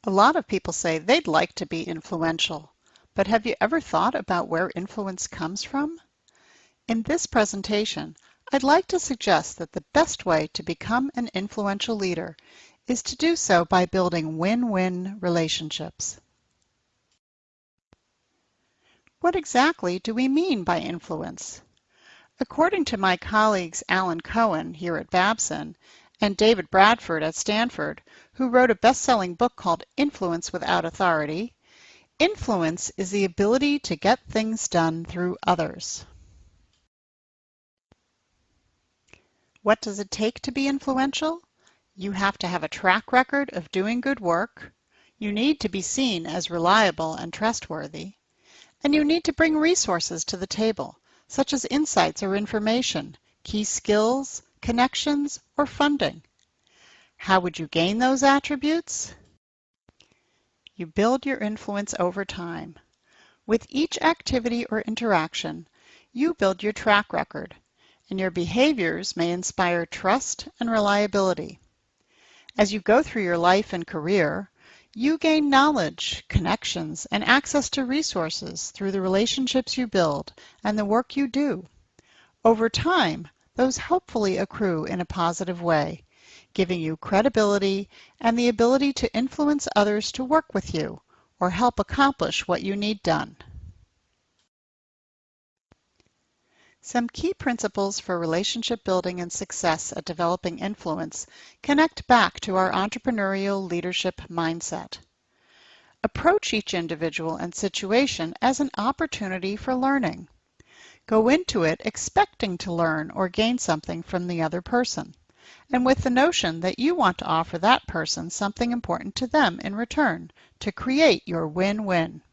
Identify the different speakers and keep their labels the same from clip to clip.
Speaker 1: A lot of people say they'd like to be influential, but have you ever thought about where influence comes from? In this presentation, I'd like to suggest that the best way to become an influential leader is to do so by building win-win relationships. What exactly do we mean by influence? According to my colleagues Alan Cohen here at Babson and David Bradford at Stanford, who wrote a best-selling book called Influence Without Authority, influence is the ability to get things done through others. What does it take to be influential? You have to have a track record of doing good work, you need to be seen as reliable and trustworthy, and you need to bring resources to the table, such as insights or information, key skills, connections, or funding. How would you gain those attributes? You build your influence over time. With each activity or interaction, you build your track record, and your behaviors may inspire trust and reliability. As you go through your life and career, you gain knowledge, connections, and access to resources through the relationships you build and the work you do. Over time, those hopefully accrue in a positive way, giving you credibility and the ability to influence others to work with you or help accomplish what you need done. Some key principles for relationship building and success at developing influence connect back to our entrepreneurial leadership mindset. Approach each individual and situation as an opportunity for learning. Go into it expecting to learn or gain something from the other person, and with the notion that you want to offer that person something important to them in return to create your win-win.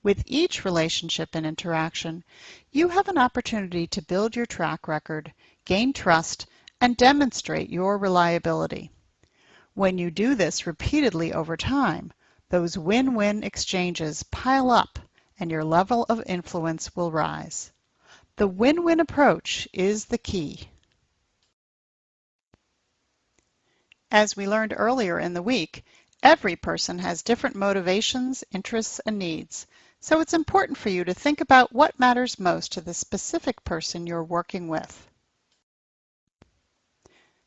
Speaker 1: With each relationship and interaction, you have an opportunity to build your track record, gain trust, and demonstrate your reliability. When you do this repeatedly over time, those win-win exchanges pile up and your level of influence will rise. The win-win approach is the key. As we learned earlier in the week, every person has different motivations, interests, and needs. So it's important for you to think about what matters most to the specific person you're working with.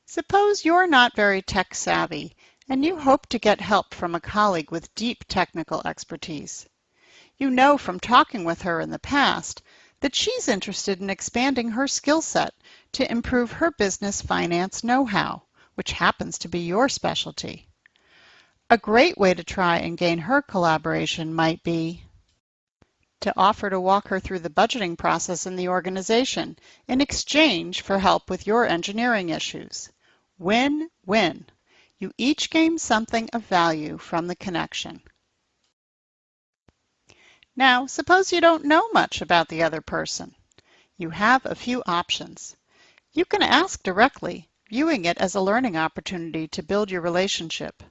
Speaker 1: Suppose you're not very tech savvy and you hope to get help from a colleague with deep technical expertise. You know from talking with her in the past that she's interested in expanding her skill set to improve her business finance know-how, which happens to be your specialty. A great way to try and gain her collaboration might be to offer to walk her through the budgeting process in the organization in exchange for help with your engineering issues. Win-win. You each gain something of value from the connection. Now, suppose you don't know much about the other person. You have a few options. You can ask directly, viewing it as a learning opportunity to build your relationship.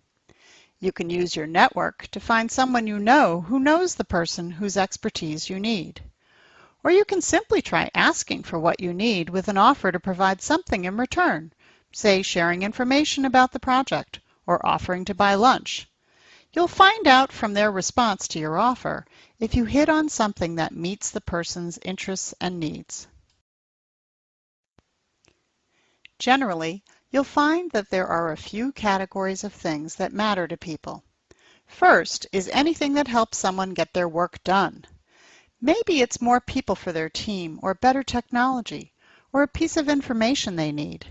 Speaker 1: You can use your network to find someone you know who knows the person whose expertise you need. Or you can simply try asking for what you need with an offer to provide something in return, say sharing information about the project or offering to buy lunch. You'll find out from their response to your offer if you hit on something that meets the person's interests and needs. Generally, you'll find that there are a few categories of things that matter to people. First is anything that helps someone get their work done. Maybe it's more people for their team, or better technology, or a piece of information they need.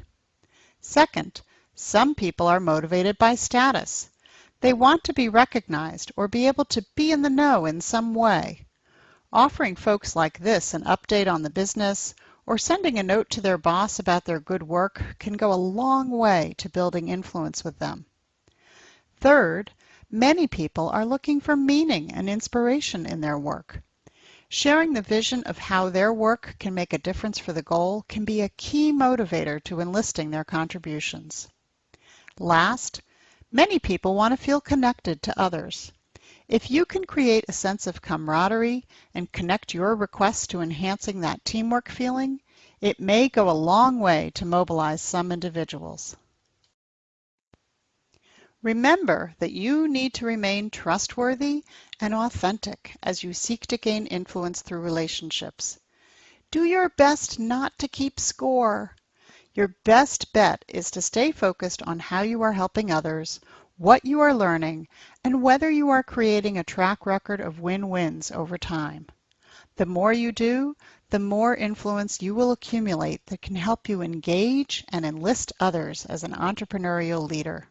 Speaker 1: Second, some people are motivated by status. They want to be recognized or be able to be in the know in some way. Offering folks like this an update on the business or sending a note to their boss about their good work can go a long way to building influence with them. Third, many people are looking for meaning and inspiration in their work. Sharing the vision of how their work can make a difference for the goal can be a key motivator to enlisting their contributions. Last, many people want to feel connected to others. If you can create a sense of camaraderie and connect your requests to enhancing that teamwork feeling, it may go a long way to mobilize some individuals. Remember that you need to remain trustworthy and authentic as you seek to gain influence through relationships. Do your best not to keep score. Your best bet is to stay focused on how you are helping others, what you are learning, and whether you are creating a track record of win-wins over time. The more you do, the more influence you will accumulate that can help you engage and enlist others as an entrepreneurial leader.